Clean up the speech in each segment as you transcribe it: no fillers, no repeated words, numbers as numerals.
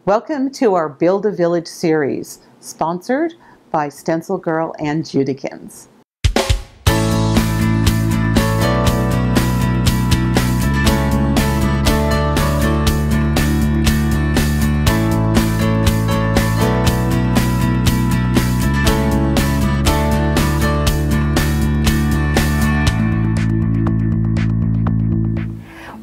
Welcome to our Build a Village series, sponsored by Stencil Girl and Judikins.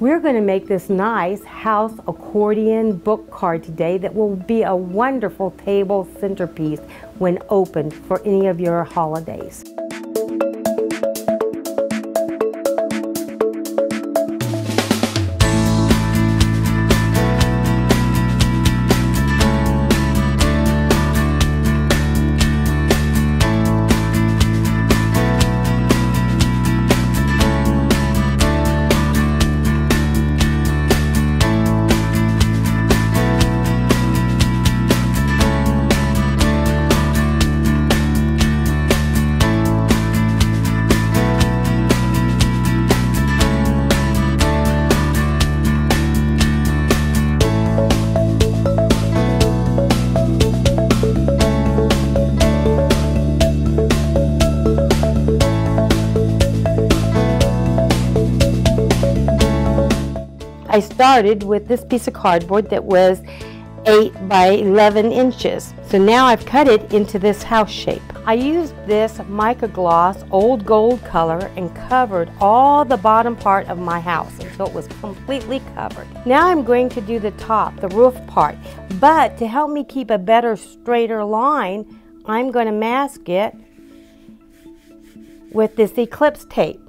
We're going to make this nice house accordion book card today that will be a wonderful table centerpiece when opened for any of your holidays. I started with this piece of cardboard that was 8 by 11 inches. So now I've cut it into this house shape. I used this mica gloss old gold color and covered all the bottom part of my house until it was completely covered. Now I'm going to do the top, the roof part. But to help me keep a better, straighter line, I'm going to mask it with this eclipse tape.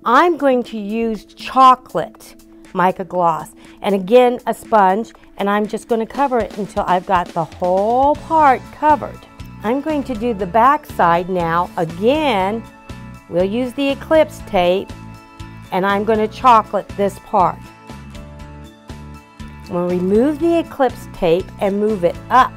I'm going to use chocolate mica gloss and again a sponge, and I'm just going to cover it until I've got the whole part covered. I'm going to do the back side now. Again, we'll use the eclipse tape and I'm going to chocolate this part. I'm going to remove the eclipse tape and move it up.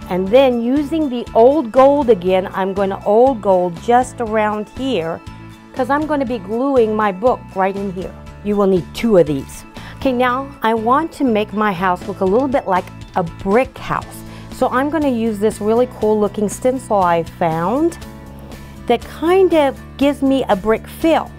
And then using the old gold again, I'm going to old gold just around here, because I'm going to be gluing my book right in here. You will need 2 of these. Okay, now I want to make my house look a little bit like a brick house. So I'm going to use this really cool looking stencil I found that kind of gives me a brick feel.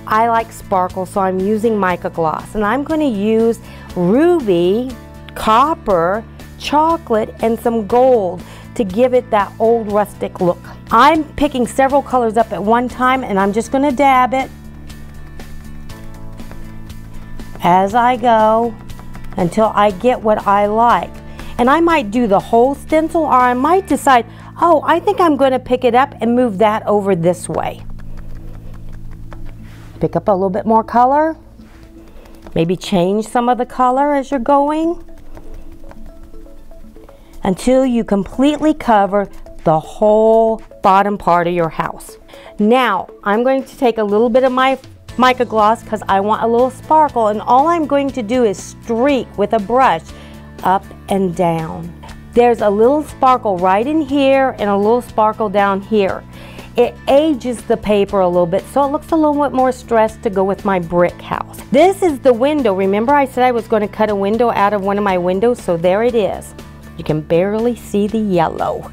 I like sparkle, so I'm using mica gloss. And I'm going to use ruby, copper, chocolate, and some gold to give it that old rustic look. I'm picking several colors up at one time and I'm just going to dab it as I go until I get what I like. And I might do the whole stencil, or I might decide, oh, I think I'm going to pick it up and move that over this way. Pick up a little bit more color. Maybe change some of the color as you're going until you completely cover the whole bottom part of your house. Now, I'm going to take a little bit of my mica gloss because I want a little sparkle, and all I'm going to do is streak with a brush up and down. There's a little sparkle right in here and a little sparkle down here. It ages the paper a little bit, so it looks a little bit more stressed to go with my brick house. This is the window. Remember I said I was going to cut a window out of one of my windows, so there it is. You can barely see the yellow.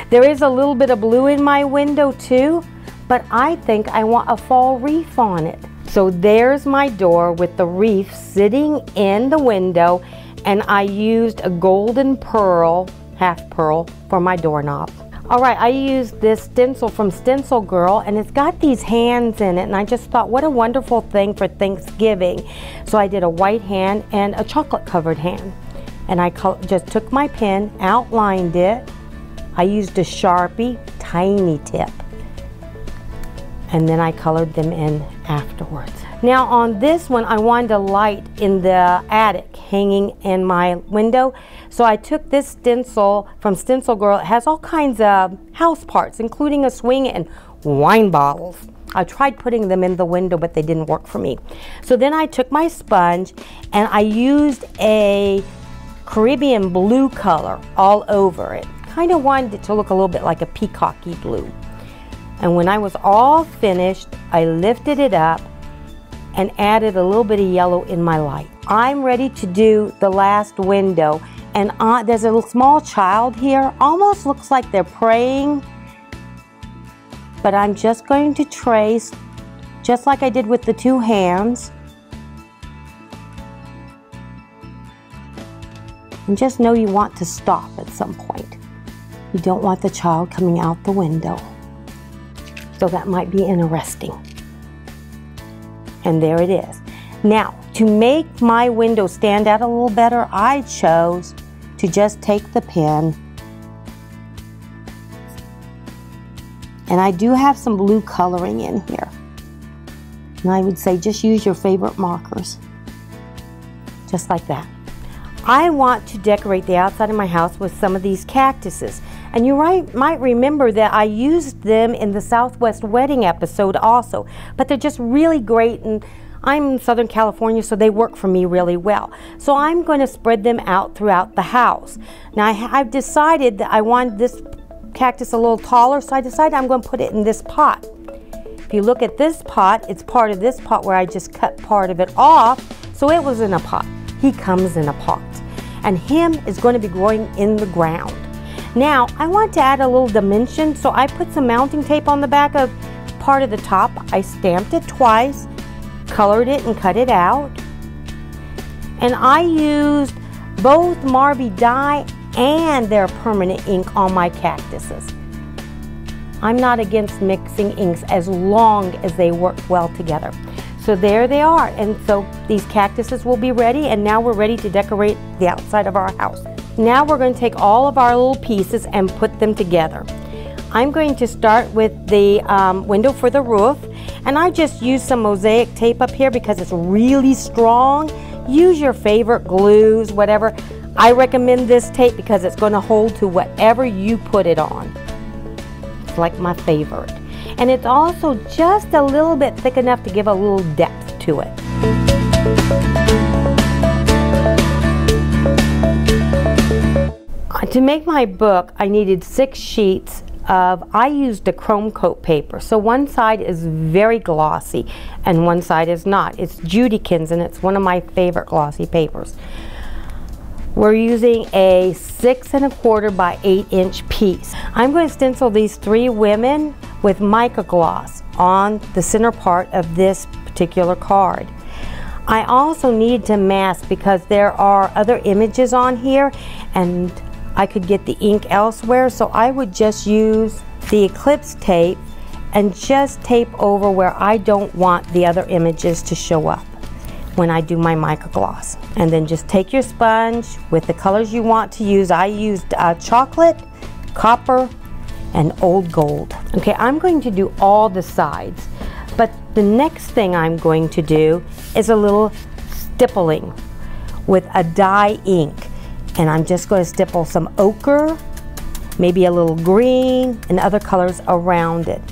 There is a little bit of blue in my window too, but I think I want a fall wreath on it. So there's my door with the wreath sitting in the window, and I used a golden pearl, half pearl, for my doorknob. Alright, I used this stencil from Stencil Girl, and it's got these hands in it, and I just thought what a wonderful thing for Thanksgiving. So I did a white hand and a chocolate covered hand. And I just took my pen, outlined it. I used a Sharpie, tiny tip. And then I colored them in afterwards. Now on this one, I wanted a light in the attic hanging in my window. So I took this stencil from Stencil Girl. It has all kinds of house parts, including a swing and wine bottles. I tried putting them in the window, but they didn't work for me. So then I took my sponge and I used a Caribbean blue color all over it. Kind of wanted it to look a little bit like a peacocky blue. And when I was all finished, I lifted it up and added a little bit of yellow in my light. I'm ready to do the last window, and there's a small child here. Almost looks like they're praying, but I'm just going to trace just like I did with the two hands. And just know you want to stop at some point. You don't want the child coming out the window. So that might be interesting. And there it is. Now, to make my window stand out a little better, I chose to just take the pen. And I do have some blue coloring in here. And I would say just use your favorite markers. Just like that. I want to decorate the outside of my house with some of these cactuses. And you might remember that I used them in the Southwest Wedding episode also. But they're just really great, and I'm in Southern California, so they work for me really well. So I'm going to spread them out throughout the house. Now I've decided that I want this cactus a little taller, so I decided I'm going to put it in this pot. If you look at this pot, it's part of this pot where I just cut part of it off, so it was in a pot. He comes in a pot, and him is going to be growing in the ground. Now I want to add a little dimension, so I put some mounting tape on the back of part of the top. I stamped it twice, colored it and cut it out, and I used both Marby dye and their permanent ink on my cactuses. I'm not against mixing inks as long as they work well together. So there they are, and so these cactuses will be ready, and now we're ready to decorate the outside of our house. Now we're going to take all of our little pieces and put them together. I'm going to start with the window for the roof, and I just used some mosaic tape up here because it's really strong. Use your favorite glues, whatever. I recommend this tape because it's going to hold to whatever you put it on. It's like my favorite. And it's also just a little bit thick enough to give a little depth to it. To make my book, I needed 6 sheets of, I used a chrome coat paper. So one side is very glossy and one side is not. It's Judykins, and it's one of my favorite glossy papers. We're using a 6 1/4 by 8-inch piece. I'm going to stencil these 3 women with mica gloss on the center part of this particular card. I also need to mask because there are other images on here and I could get the ink elsewhere, so I would just use the Eclipse tape and just tape over where I don't want the other images to show up when I do my mica gloss. And then just take your sponge with the colors you want to use. I used chocolate, copper, and old gold. Okay, I'm going to do all the sides, but the next thing I'm going to do is a little stippling with a dye ink. And I'm just going to stipple some ochre, maybe a little green, and other colors around it.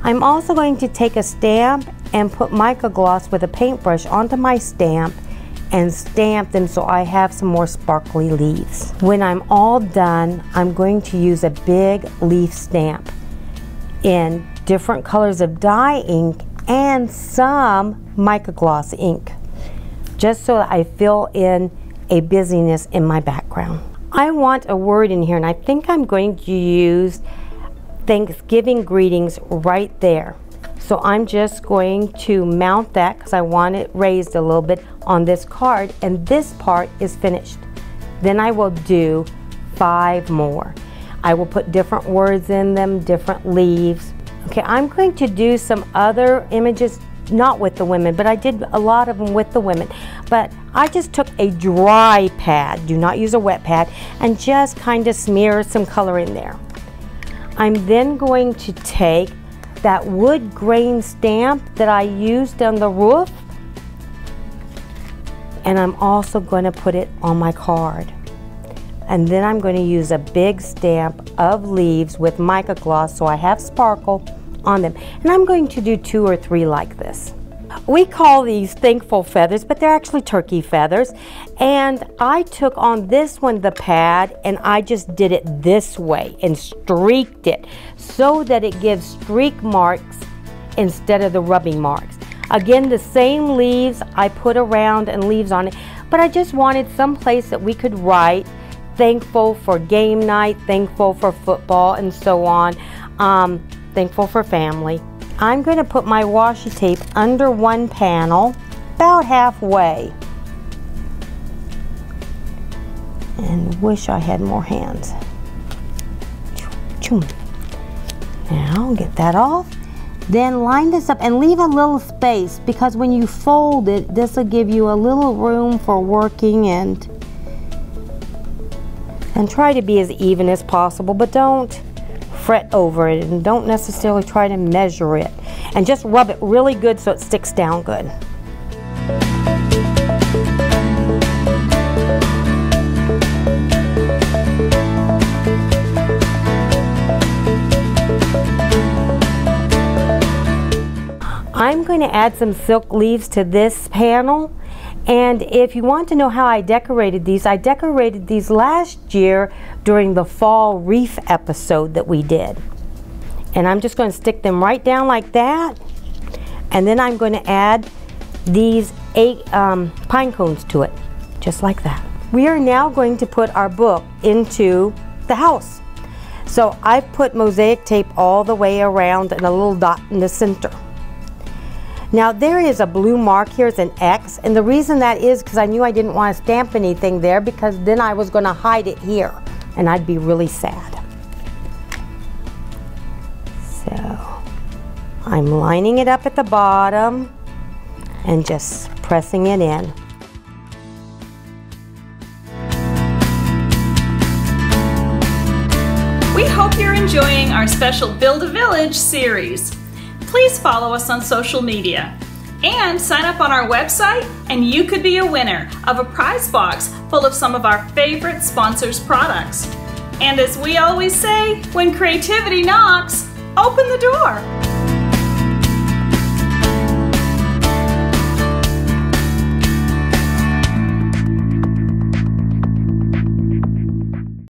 I'm also going to take a stamp and put mica gloss with a paintbrush onto my stamp and stamp them so I have some more sparkly leaves. When I'm all done, I'm going to use a big leaf stamp in different colors of dye ink and some mica gloss ink, just so that I fill in a busyness in my background. I want a word in here, and I think I'm going to use Thanksgiving greetings right there. So I'm just going to mount that because I want it raised a little bit on this card, and this part is finished. Then I will do 5 more. I will put different words in them, different leaves. Okay, I'm going to do some other images, not with the women, but I did a lot of them with the women. But I just took a dry pad, do not use a wet pad, and just kind of smear some color in there. I'm then going to take that wood grain stamp that I used on the roof, and I'm also going to put it on my card. And then I'm going to use a big stamp of leaves with mica gloss so I have sparkle on them. And I'm going to do 2 or 3 like this. We call these thankful feathers, but they're actually turkey feathers. And I took on this one the pad, and I just did it this way and streaked it so that it gives streak marks instead of the rubbing marks. Again, the same leaves I put around and leaves on it, but I just wanted some place that we could write, thankful for game night, thankful for football, and so on, thankful for family. I'm going to put my washi tape under one panel, about halfway. And wish I had more hands. Now get that off. Then line this up and leave a little space, because when you fold it, this will give you a little room for working, and try to be as even as possible, but don't fret over it, and don't necessarily try to measure it, and just rub it really good so it sticks down good. I'm going to add some silk leaves to this panel, and if you want to know how I decorated these last year during the fall wreath episode that we did. And I'm just going to stick them right down like that, and then I'm going to add these 8 pine cones to it, just like that. We are now going to put our book into the house. So I've put mosaic tape all the way around and a little dot in the center. Now there is a blue mark here, it's an X, and the reason that is because I knew I didn't want to stamp anything there, because then I was going to hide it here and I'd be really sad. So I'm lining it up at the bottom and just pressing it in. We hope you're enjoying our special Build a Village series. Please follow us on social media and sign up on our website, and you could be a winner of a prize box full of some of our favorite sponsors' products. And as we always say, when creativity knocks, open the door.